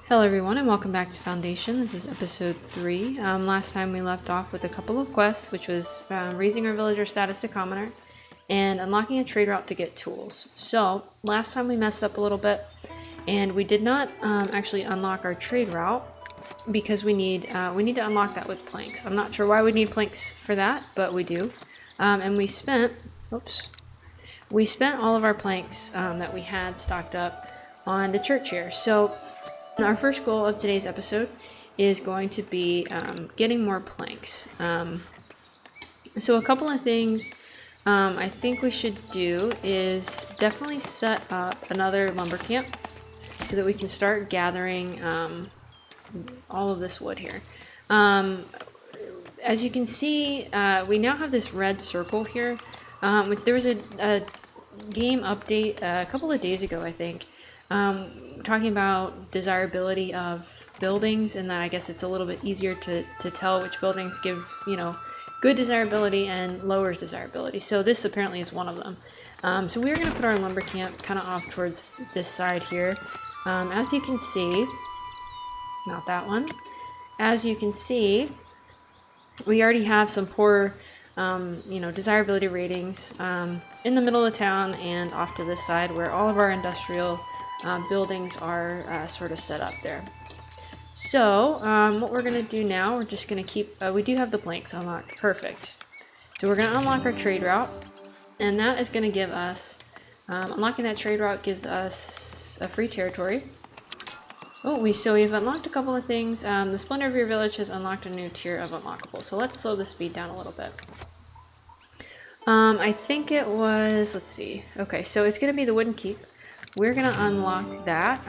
Hello everyone and welcome back to Foundation. This is episode 3. Last time we left off with a couple of quests, which was raising our villager status to commoner and unlocking a trade route to get tools. So last time we messed up a little bit and we did not actually unlock our trade route because we need to unlock that with planks. I'm not sure why we need planks for that, but we do. And we spent all of our planks that we had stocked up on the church here. So our first goal of today's episode is going to be getting more planks. So a couple of things I think we should do is definitely set up another lumber camp so that we can start gathering all of this wood here. As you can see, we now have this red circle here, which there was a game update a couple of days ago, I think, talking about desirability of buildings, and that I guess it's a little bit easier to tell which buildings give, good desirability and lowers desirability. So this apparently is one of them. So we're going to put our lumber camp kind of off towards this side here. As you can see, not that one. As you can see, we already have some poor desirability ratings in the middle of town and off to this side where all of our industrial buildings are sort of set up there. So what we're going to do now, we're just going to keep, we do have the planks unlocked, perfect. So we're going to unlock our trade route, and that is going to give us, unlocking that trade route gives us a free territory. So we've unlocked a couple of things. The Splendor of your village has unlocked a new tier of unlockable. So let's slow the speed down a little bit. I think it was, let's see. Okay, so it's going to be the wooden keep. We're going to unlock that.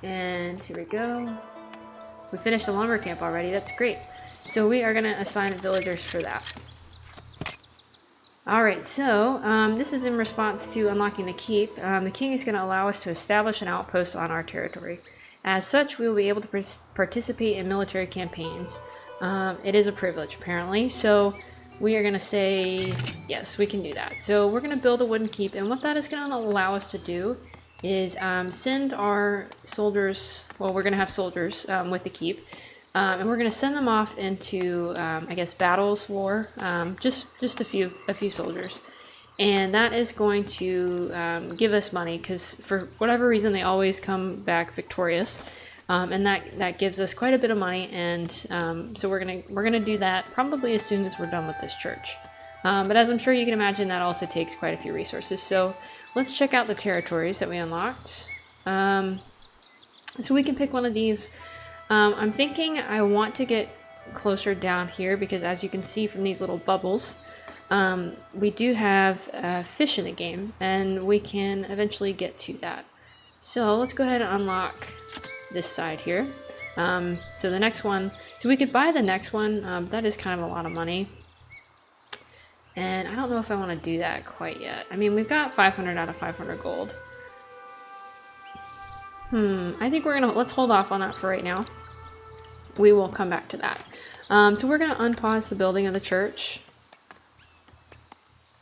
And here we go. We finished the lumber camp already. That's great. So we are going to assign villagers for that. Alright, so this is in response to unlocking the keep. The king is going to allow us to establish an outpost on our territory. As such, we will be able to participate in military campaigns. It is a privilege, apparently. So we are going to say, yes, we can do that. So we're going to build a wooden keep, and what that is going to allow us to do is send our soldiers, well, we're going to have soldiers with the keep, and we're going to send them off into, I guess, battles, war, just a few soldiers. And that is going to give us money, because for whatever reason, they always come back victorious. And that gives us quite a bit of money, and so we're gonna do that probably as soon as we're done with this church. But as I'm sure you can imagine, that also takes quite a few resources. So let's check out the territories that we unlocked. So we can pick one of these. I'm thinking I want to get closer down here because, as you can see from these little bubbles, we do have fish in the game, and we can eventually get to that. So let's go ahead and unlock this side here. So the next one, so we could buy the next one. That is kind of a lot of money, and I don't know if I want to do that quite yet. I mean, we've got 500 out of 500 gold. I think let's hold off on that for right now. We will come back to that. So we're gonna unpause the building of the church.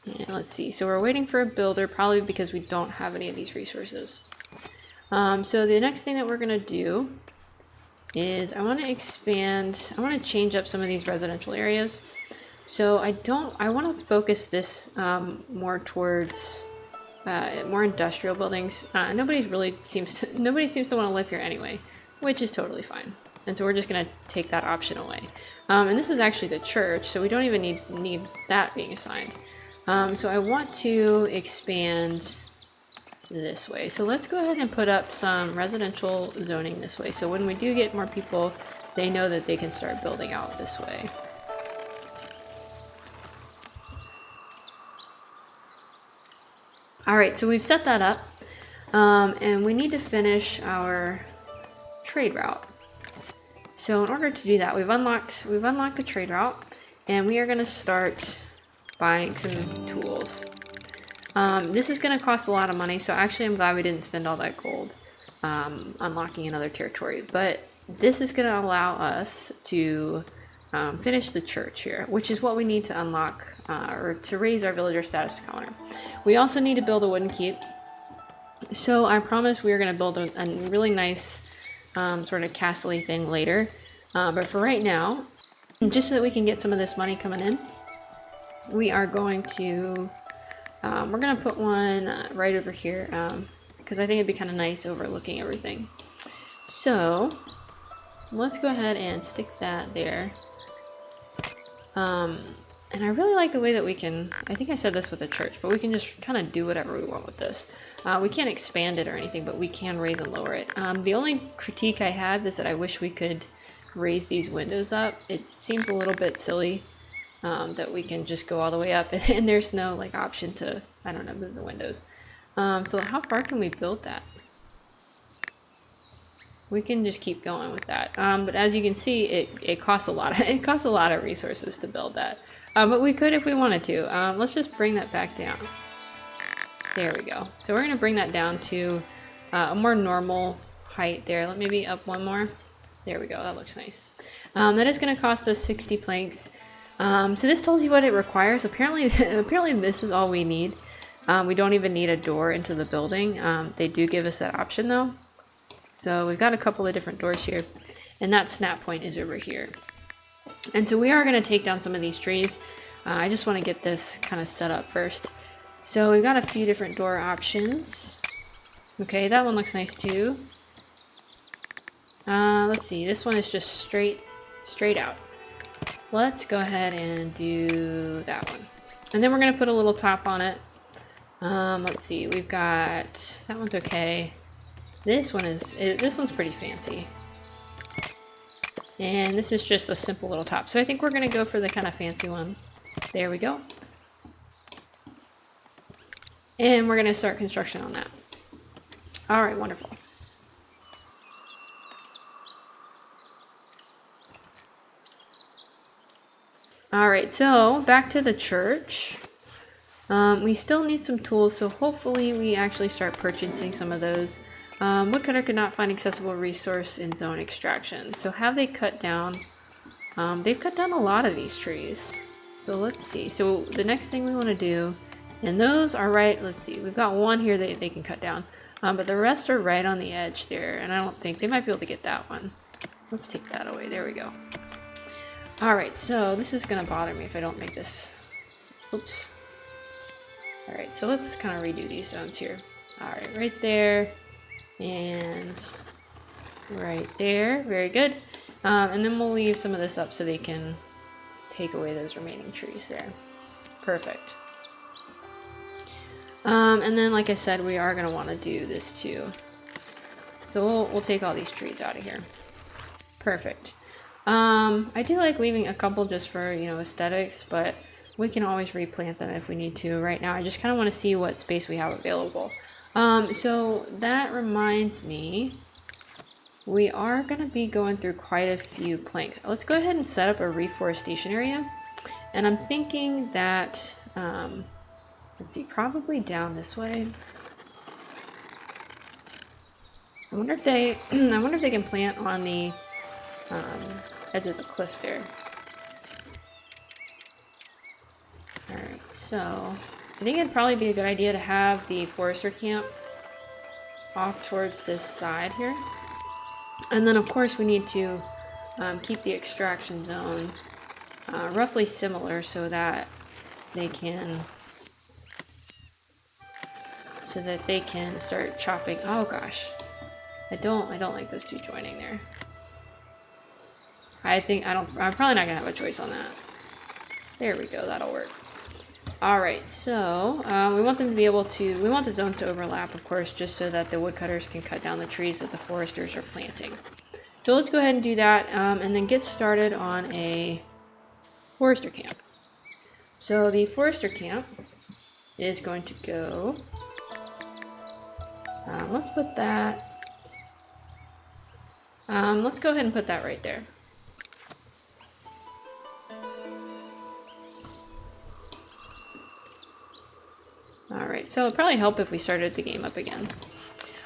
And let's see, so we're waiting for a builder, probably because we don't have any of these resources. So the next thing that we're gonna do is I want to change up some of these residential areas. So I want to focus this more towards more industrial buildings. Nobody seems to want to live here anyway, which is totally fine. And so we're just gonna take that option away. And this is actually the church, so we don't even need that being assigned. So I want to expand this way. So let's go ahead and put up some residential zoning this way. So when we do get more people, they know that they can start building out this way. Alright, so we've set that up. And we need to finish our trade route. So in order to do that, we've unlocked the trade route, and we are going to start buying some tools. This is going to cost a lot of money, so actually I'm glad we didn't spend all that gold unlocking another territory. But this is going to allow us to finish the church here, which is what we need to unlock or to raise our villager status to commoner. We also need to build a wooden keep. So I promise we are going to build a really nice sort of castle-y thing later. But for right now, just so that we can get some of this money coming in, we are going to, we're going to put one right over here, because I think it'd be kind of nice overlooking everything. So let's go ahead and stick that there. And I really like the way that we can, I think I said this with the church, but we can just kind of do whatever we want with this. We can't expand it or anything, but we can raise and lower it. The only critique I have is that I wish we could raise these windows up. It seems a little bit silly that we can just go all the way up and there's no like option to, I don't know, move the windows. So how far can we build that? We can just keep going with that. But as you can see, it costs a lot. It costs a lot of resources to build that. But we could if we wanted to. Let's just bring that back down. There we go. So we're going to bring that down to a more normal height there. Let me maybe up one more. There we go. That looks nice. That is going to cost us 60 planks. So this tells you what it requires. Apparently, apparently this is all we need. We don't even need a door into the building. They do give us that option though. So we've got a couple of different doors here, and that snap point is over here. And so we are going to take down some of these trees. I just want to get this kind of set up first. So we've got a few different door options. Okay, that one looks nice too. Let's see, this one is just straight out. Let's go ahead and do that one. And then we're going to put a little top on it. Let's see, we've got, that one's okay. This one's pretty fancy. And this is just a simple little top. So I think we're going to go for the kind of fancy one. There we go. And we're going to start construction on that. All right, wonderful. All right, so back to the church. We still need some tools, so hopefully we actually start purchasing some of those. Woodcutter could not find accessible resource in zone extraction. So have they cut down? They've cut down a lot of these trees. So let's see. So the next thing we want to do, and those are right, let's see, we've got one here that they can cut down. But the rest are right on the edge there, and I don't think, they might be able to get that one. Let's take that away, there we go. Alright, so this is going to bother me if I don't make this, oops. Alright, so let's kind of redo these zones here. Alright, right there. And right there, very good. And then we'll leave some of this up so they can take away those remaining trees there. Perfect. And then, like I said, we are going to want to do this too. So we'll take all these trees out of here. Perfect. I do like leaving a couple just for, you know, aesthetics, but we can always replant them if we need to. Right now, I just kind of want to see what space we have available. So that reminds me, we are going to be going through quite a few planks. Let's go ahead and set up a reforestation area. And I'm thinking that, let's see, probably down this way. I wonder if they can plant on the edge of the cliff there. Alright, so I think it'd probably be a good idea to have the forester camp off towards this side here. And then of course we need to keep the extraction zone roughly similar so that they can start chopping. Oh gosh. I don't like those two joining there. I'm probably not gonna have a choice on that. There we go, that'll work. Alright, so we want them to be able to, we want the zones to overlap, of course, just so that the woodcutters can cut down the trees that the foresters are planting. So let's go ahead and do that, and then get started on a forester camp. So the forester camp is going to go, let's put that, let's go ahead and put that right there. Alright, so it'll probably help if we started the game up again.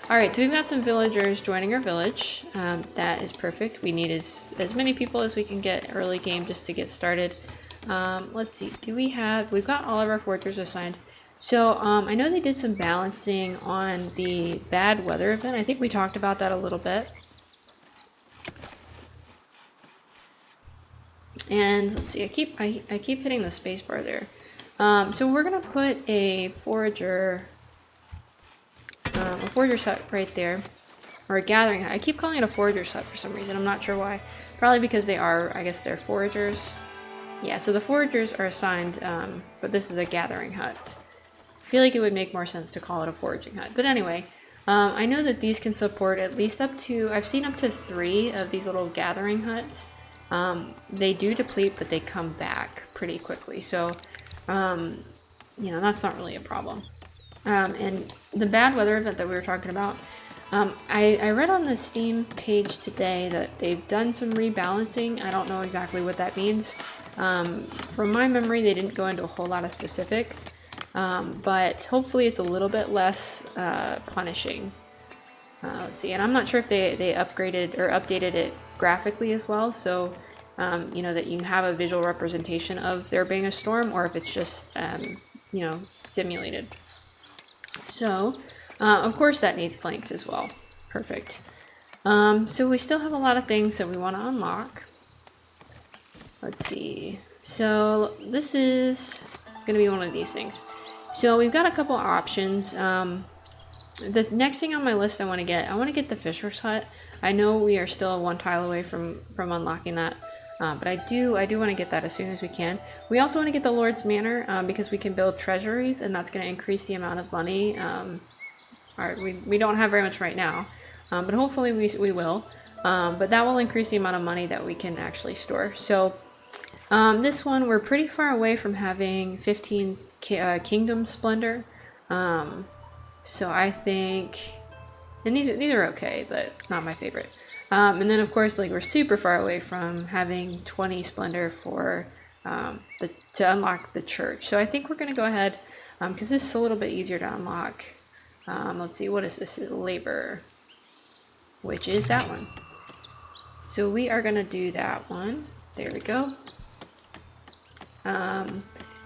Alright, so we've got some villagers joining our village. That is perfect. We need as many people as we can get early game just to get started. Let's see, we've got all of our foragers assigned. So I know they did some balancing on the bad weather event. I think we talked about that a little bit. And let's see, I keep hitting the space bar there. So we're gonna put a forager hut right there, or a gathering hut. I keep calling it a forager's hut for some reason. I'm not sure why. Probably because they are, I guess they're foragers. Yeah, so the foragers are assigned, but this is a gathering hut. I feel like it would make more sense to call it a foraging hut. But anyway, I know that these can support at least up to, I've seen up to 3 of these little gathering huts. They do deplete, but they come back pretty quickly. So, you know, that's not really a problem. And the bad weather event that we were talking about, I read on the Steam page today that they've done some rebalancing. I don't know exactly what that means. From my memory, they didn't go into a whole lot of specifics, but hopefully it's a little bit less punishing. Let's see, and I'm not sure if they upgraded or updated it graphically as well, so you know, that you have a visual representation of there being a storm, or if it's just you know, simulated. So, of course that needs planks as well. Perfect. So we still have a lot of things that we want to unlock. Let's see. So this is going to be one of these things. So we've got a couple options. The next thing on my list I want to get the Fisher's Hut. I know we are still 1 tile away from unlocking that. But I do want to get that as soon as we can. We also want to get the Lord's Manor because we can build treasuries, and that's going to increase the amount of money. We don't have very much right now, but hopefully we will. But that will increase the amount of money that we can actually store. So this one, we're pretty far away from having 15 Kingdom Splendor. So I think, and these are okay, but not my favorite. And then of course, like, we're super far away from having 20 Splendor for to unlock the church. So I think we're going to go ahead, because this is a little bit easier to unlock. Let's see, what is this? Labor, which is that one. So we are going to do that one. There we go.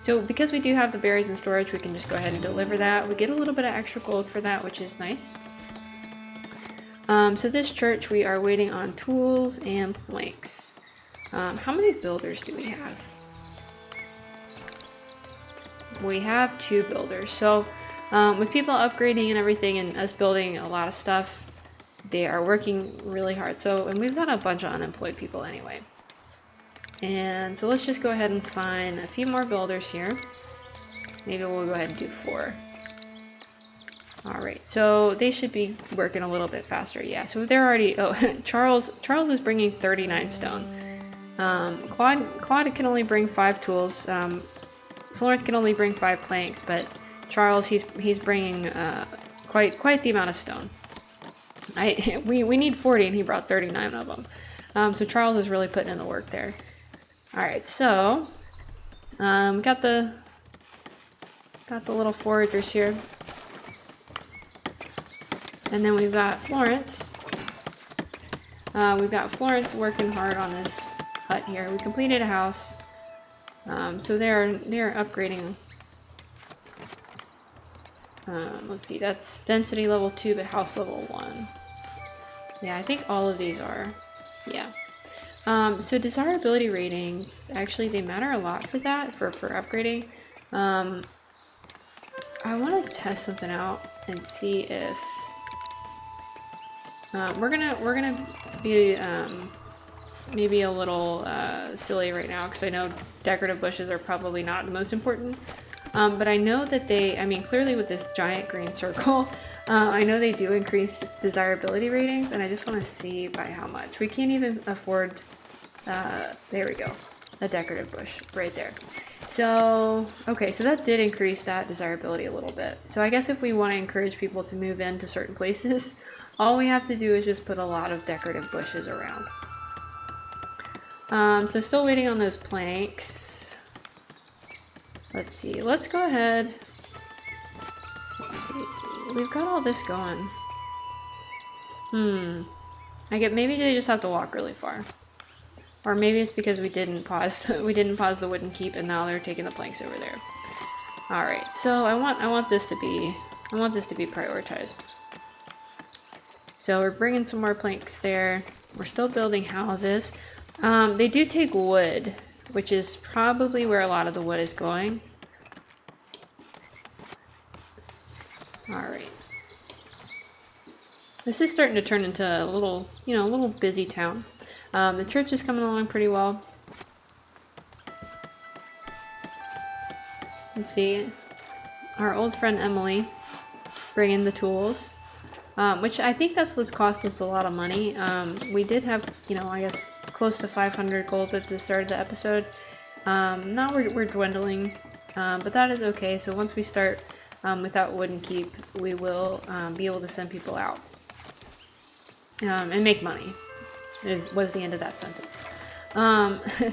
So because we do have the berries in storage, we can just go ahead and deliver that. We get a little bit of extra gold for that, which is nice. So this church, we are waiting on tools and planks. How many builders do we have? We have 2 builders. So with people upgrading and everything and us building a lot of stuff, they are working really hard. So, and we've got a bunch of unemployed people anyway. And so let's just go ahead and sign a few more builders here. Maybe we'll go ahead and do 4. Alright, so they should be working a little bit faster. Yeah, so they're already... Oh, Charles is bringing 39 stone. Claude can only bring 5 tools. Florence can only bring 5 planks, but Charles, he's bringing quite the amount of stone. We need 40 and he brought 39 of them. So Charles is really putting in the work there. Alright, so... got the little foragers here. And then we've got Florence. We've got Florence working hard on this hut here. We completed a house. So they're upgrading. Let's see, that's density level 2, but house level 1. Yeah, I think all of these are. Yeah. So desirability ratings, actually they matter a lot for that, for upgrading. I want to test something out and see if we're gonna be maybe a little silly right now, because I know decorative bushes are probably not the most important. But I know that I mean, clearly with this giant green circle, I know they do increase desirability ratings, and I just want to see by how much. We can't even afford, there we go, a decorative bush right there. So, okay, so that did increase that desirability a little bit. So I guess if we want to encourage people to move into certain places, all we have to do is just put a lot of decorative bushes around. So still waiting on those planks. Let's see, let's go ahead. Let's see, we've got all this going. Maybe they just have to walk really far. Or maybe it's because we didn't pause the wooden keep and now they're taking the planks over there. Alright, so I want this to be prioritized. So we're bringing some more planks there. We're still building houses. They do take wood. which is probably where a lot of the wood is going. Alright. This is starting to turn into a little, you know, a little busy town. The church is coming along pretty well. Let's see. Our old friend Emily bringing the tools, which I think that's what's cost us a lot of money. We did have, you know, I guess close to 500 gold at the start of the episode. Now we're dwindling, but that is okay. So once we start without wooden keep, we will be able to send people out and make money. Was the end of that sentence.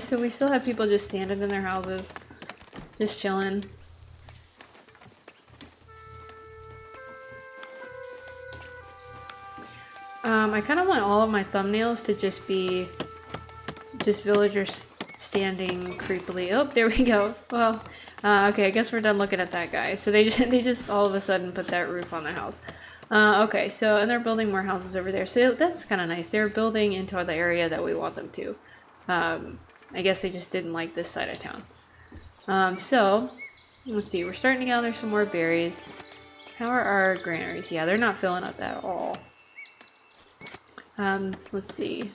So we still have people just standing in their houses, just chilling. I kind of want all of my thumbnails to just be villagers standing creepily. Oh, there we go. Well, okay, I guess we're done looking at that guy. So they just all of a sudden put that roof on their house. Okay, so, and they're building more houses over there. So that's kind of nice. They're building into the area that we want them to. I guess they just didn't like this side of town. So, let's see. We're starting to gather some more berries. How are our granaries? Yeah, they're not filling up at all. Let's see.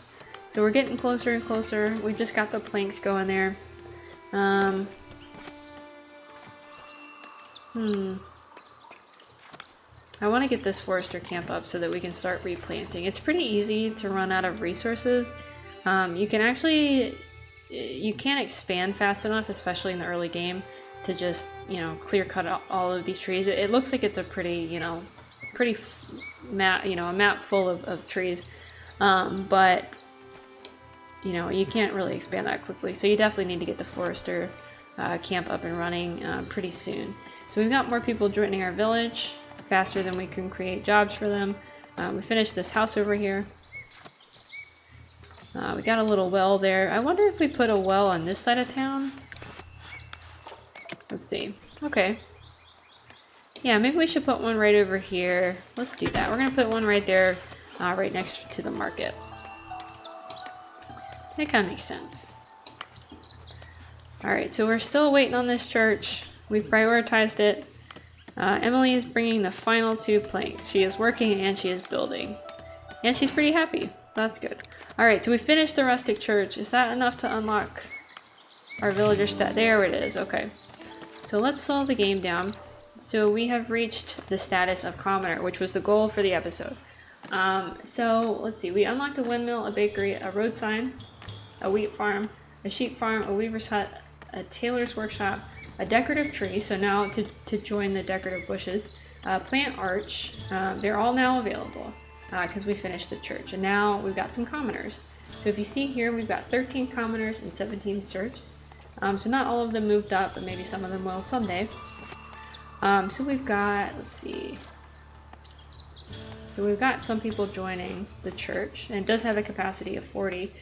So we're getting closer and closer. We just got the planks going there. I want to get this forester camp up so that we can start replanting. It's pretty easy to run out of resources. You can't expand fast enough, especially in the early game, to just, you know, clear cut all of these trees. It looks like it's a pretty, a map full of trees. But, you know, you can't really expand that quickly. So you definitely need to get the forester camp up and running pretty soon. So we've got more people joining our village faster than we can create jobs for them. We finished this house over here. We got a little well there. I wonder if we put a well on this side of town. Let's see. Okay. Yeah, maybe we should put one right over here. Let's do that. We're going to put one right there, right next to the market. That kind of makes sense. Alright, so we're still waiting on this church. We've prioritized it. Emily is bringing the final 2 planks. She is working and she is building. And she's pretty happy. That's good. Alright, so we finished the rustic church. Is that enough to unlock our villager stat? There it is. Okay. So let's slow the game down. So we have reached the status of commoner, which was the goal for the episode. So let's see. We unlocked a windmill, a bakery, a road sign, a wheat farm, a sheep farm, a weaver's hut, a tailor's workshop, a decorative tree, so now to join the decorative bushes, plant arch, they're all now available because we finished the church. And now we've got some commoners. So if you see here, we've got 13 commoners and 17 serfs. So not all of them moved up, but maybe some of them will someday. So we've got, let's see. So we've got some people joining the church, and it does have a capacity of 40.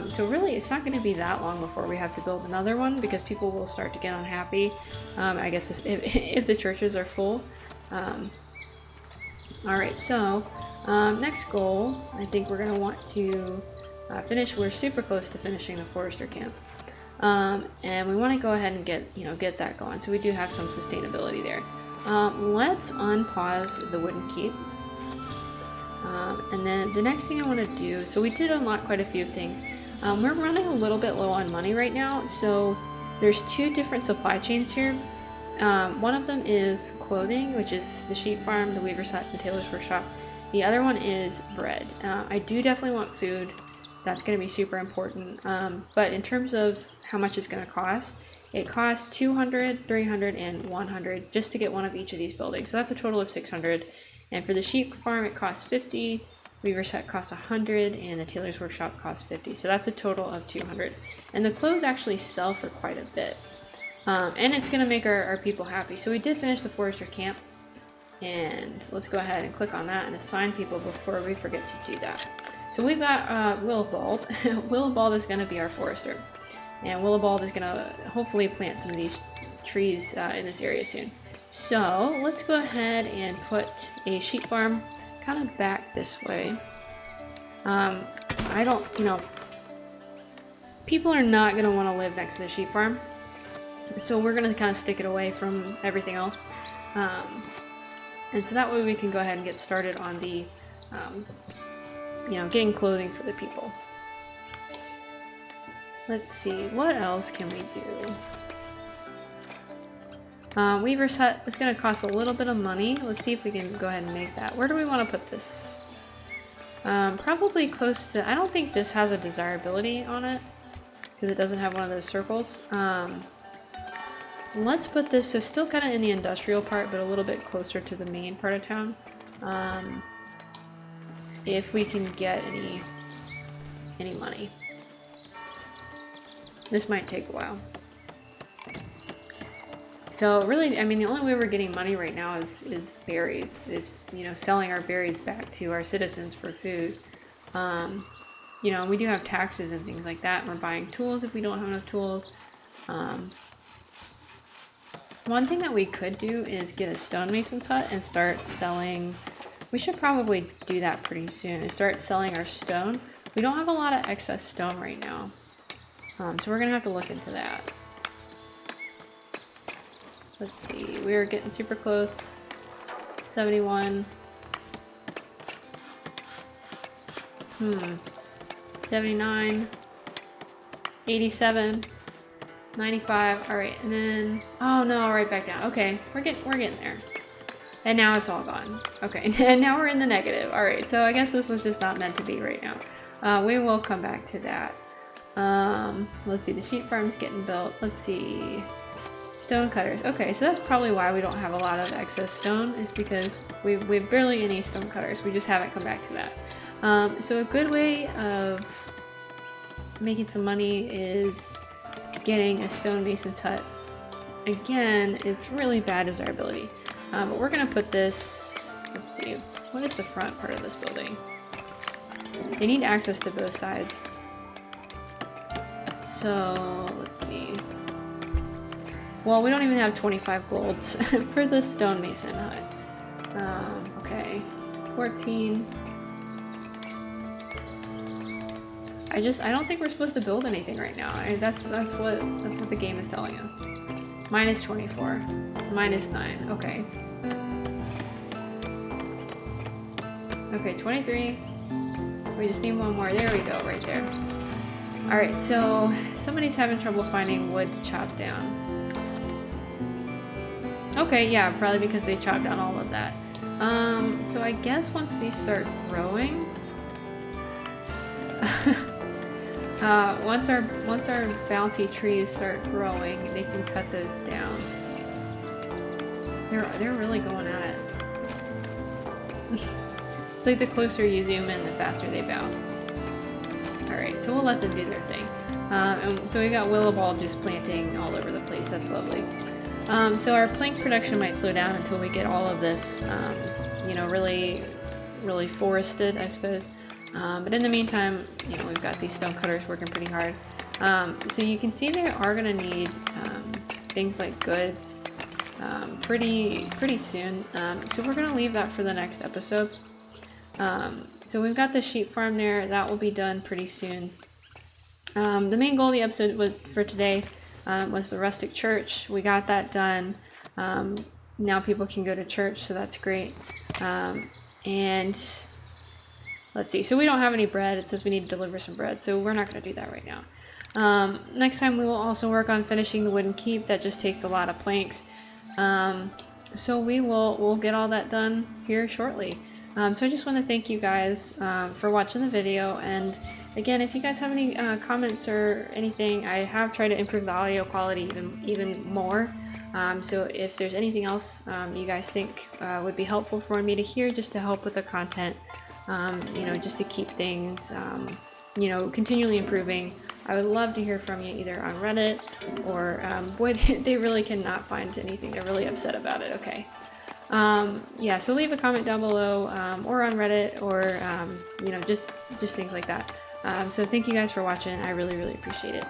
So really, it's not going to be that long before we have to build another one because people will start to get unhappy, I guess, if the churches are full. Alright, so next goal, I think we're going to want to finish. We're super close to finishing the forester camp. And we want to go ahead and get that going. So we do have some sustainability there. Let's unpause the wooden keep. And then the next thing I want to do, so we did unlock quite a few things. We're running a little bit low on money right now, so there's 2 different supply chains here. One of them is clothing, which is the sheep farm, the weaver's hut, the tailor's workshop. The other one is bread. I do definitely want food. That's going to be super important. But in terms of how much it's going to cost, it costs 200, 300, and 100 just to get one of each of these buildings. So that's a total of 600. And for the sheep farm, it costs 50, weaver's hut costs 100, and the tailor's workshop costs 50. So that's a total of 200. And the clothes actually sell for quite a bit. And it's going to make our people happy. So we did finish the forester camp. And let's go ahead and click on that and assign people before we forget to do that. So we've got Willibald. Willibald is going to be our forester. And Willibald is going to hopefully plant some of these trees in this area soon. So let's go ahead and put a sheep farm kind of back this way. I don't, people are not going to want to live next to the sheep farm. So we're going to kind of stick it away from everything else. And so that way we can go ahead and get started on the, you know, getting clothing for the people. Let's see, what else can we do? Weaver's hut is going to cost a little bit of money. Let's see if we can go ahead and make that. Where do we want to put this? Probably close to... I don't think this has a desirability on it because it doesn't have one of those circles. Let's put this so still kind of in the industrial part, but a little bit closer to the main part of town. If we can get any money. This might take a while. So really, I mean, the only way we're getting money right now is berries, you know, selling our berries back to our citizens for food. You know, we do have taxes and things like that, and we're buying tools if we don't have enough tools. One thing that we could do is get a stonemason's hut and start selling. We should probably do that pretty soon and start selling our stone. We don't have a lot of excess stone right now. So we're gonna have to look into that. Let's see, we are getting super close. 71. 79. 87. 95. All right, and then oh no, right back down. Okay, we're getting there. And now it's all gone. Okay, and now we're in the negative. All right, so I guess this was just not meant to be right now. We will come back to that. Let's see, the sheep farm's getting built. Let's see, stone cutters. Okay, so that's probably why we don't have a lot of excess stone, is because we've barely any stone cutters. We just haven't come back to that. So a good way of making some money is getting a stonemason's hut. Again, it's really bad desirability. But we're gonna put this, let's see, what is the front part of this building? They need access to both sides. So, let's see. Well, we don't even have 25 gold for the stonemason hut. Okay, 14. I don't think we're supposed to build anything right now. That's what the game is telling us. Minus 24. Minus 9. Okay. Okay, 23. We just need one more. There we go, right there. Alright, so somebody's having trouble finding wood to chop down. Okay, yeah, probably because they chopped down all of that. So I guess once these start growing... once our bouncy trees start growing, they can cut those down. They're really going at it. It's like the closer you zoom in, the faster they bounce. Alright, so we'll let them do their thing. And so we got willow ball just planting all over the place. That's lovely. So our plank production might slow down until we get all of this, you know, really forested, I suppose. But in the meantime, you know, we've got these stone cutters working pretty hard. So you can see they are going to need things like goods pretty soon. So we're going to leave that for the next episode. So we've got the sheep farm there. That will be done pretty soon. The main goal of the episode for today was the rustic church. We got that done. Now people can go to church, so that's great. And... let's see, so we don't have any bread. It says we need to deliver some bread, so we're not going to do that right now. Next time we will also work on finishing the wooden keep. That just takes a lot of planks. So we'll get all that done here shortly. So I just want to thank you guys for watching the video, and again, if you guys have any comments or anything, I have tried to improve the audio quality even more. So if there's anything else you guys think would be helpful for me to hear, just to help with the content, you know, just to keep things, you know, continually improving, I would love to hear from you either on Reddit or, boy, they really cannot find anything. They're really upset about it. Okay. Yeah, so leave a comment down below, or on Reddit, or, you know, just things like that. So thank you guys for watching. I really appreciate it.